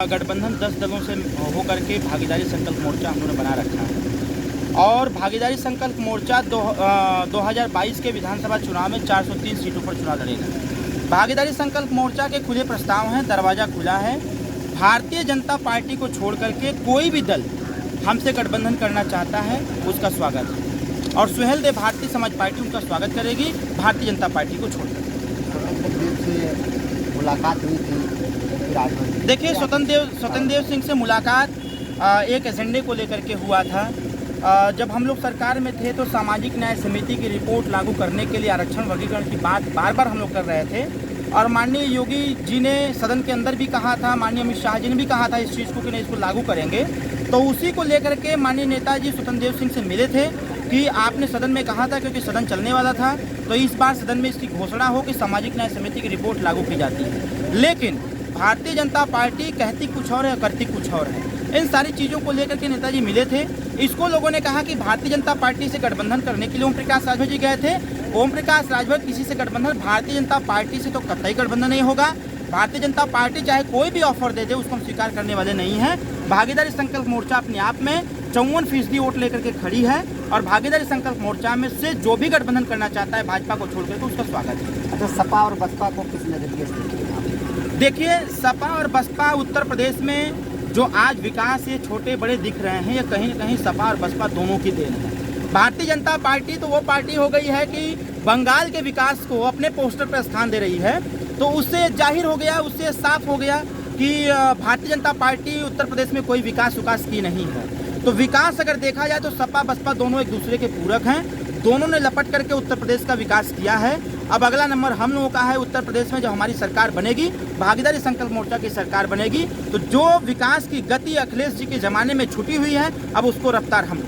गठबंधन 10 दलों से होकर के भागीदारी संकल्प मोर्चा हम लोगों ने बना रखा है और भागीदारी संकल्प मोर्चा 2022 के विधानसभा चुनाव में 403 सीटों पर चुनाव लड़ेगा। भागीदारी संकल्प मोर्चा के खुले प्रस्ताव हैं, दरवाज़ा खुला है। भारतीय जनता पार्टी को छोड़ करके कोई भी दल हमसे गठबंधन करना चाहता है, उसका स्वागत है और सुहेल देव भारतीय समाज पार्टी उनका स्वागत करेगी भारतीय जनता पार्टी को छोड़कर। मुलाकात हुई थी। देखिए, स्वतंत्र देव सिंह से मुलाकात एक एजेंडे को लेकर के हुआ था। जब हम लोग सरकार में थे तो सामाजिक न्याय समिति की रिपोर्ट लागू करने के लिए आरक्षण वर्गीकरण की बात बार बार हम लोग कर रहे थे और माननीय योगी जी ने सदन के अंदर भी कहा था, माननीय अमित शाह जी ने भी कहा था इस चीज़ को कि नहीं, इसको लागू करेंगे। तो उसी को लेकर के माननीय नेताजी स्वतंत्र देव सिंह से मिले थे कि आपने सदन में कहा था, क्योंकि सदन चलने वाला था, तो इस बार सदन में इसकी घोषणा हो कि सामाजिक न्याय समिति की रिपोर्ट लागू की जाती है। लेकिन भारतीय जनता पार्टी कहती कुछ और है, करती कुछ और है। इन सारी चीज़ों को लेकर के नेताजी मिले थे। इसको लोगों ने कहा कि भारतीय जनता पार्टी से गठबंधन करने के लिए ओम प्रकाश राजभर जी गए थे। ओम प्रकाश राजभर किसी से गठबंधन, भारतीय जनता पार्टी से तो कतई गठबंधन नहीं होगा। भारतीय जनता पार्टी चाहे कोई भी ऑफर दे दे, उसको हम स्वीकार करने वाले नहीं हैं। भागीदारी संकल्प मोर्चा अपने आप में 54% वोट लेकर के खड़ी है और भागीदारी संकल्प मोर्चा में से जो भी गठबंधन करना चाहता है भाजपा को छोड़ करके, उसका स्वागत है। अच्छा, सपा और बसपा को किस नजरिए से? देखिए, सपा और बसपा उत्तर प्रदेश में जो आज विकास ये छोटे बड़े दिख रहे हैं, ये कहीं न कहीं सपा और बसपा दोनों की देन है। भारतीय जनता पार्टी तो वो पार्टी हो गई है कि बंगाल के विकास को अपने पोस्टर पर स्थान दे रही है, तो उससे जाहिर हो गया, उससे साफ हो गया कि भारतीय जनता पार्टी उत्तर प्रदेश में कोई विकास की नहीं है। तो विकास अगर देखा जाए तो सपा बसपा दोनों एक दूसरे के पूरक हैं। दोनों ने लपट करके उत्तर प्रदेश का विकास किया है। अब अगला नंबर हम लोगों का है। उत्तर प्रदेश में जब हमारी सरकार बनेगी, भागीदारी संकल्प मोर्चा की सरकार बनेगी, तो जो विकास की गति अखिलेश जी के ज़माने में छूटी हुई है, अब उसको रफ्तार हम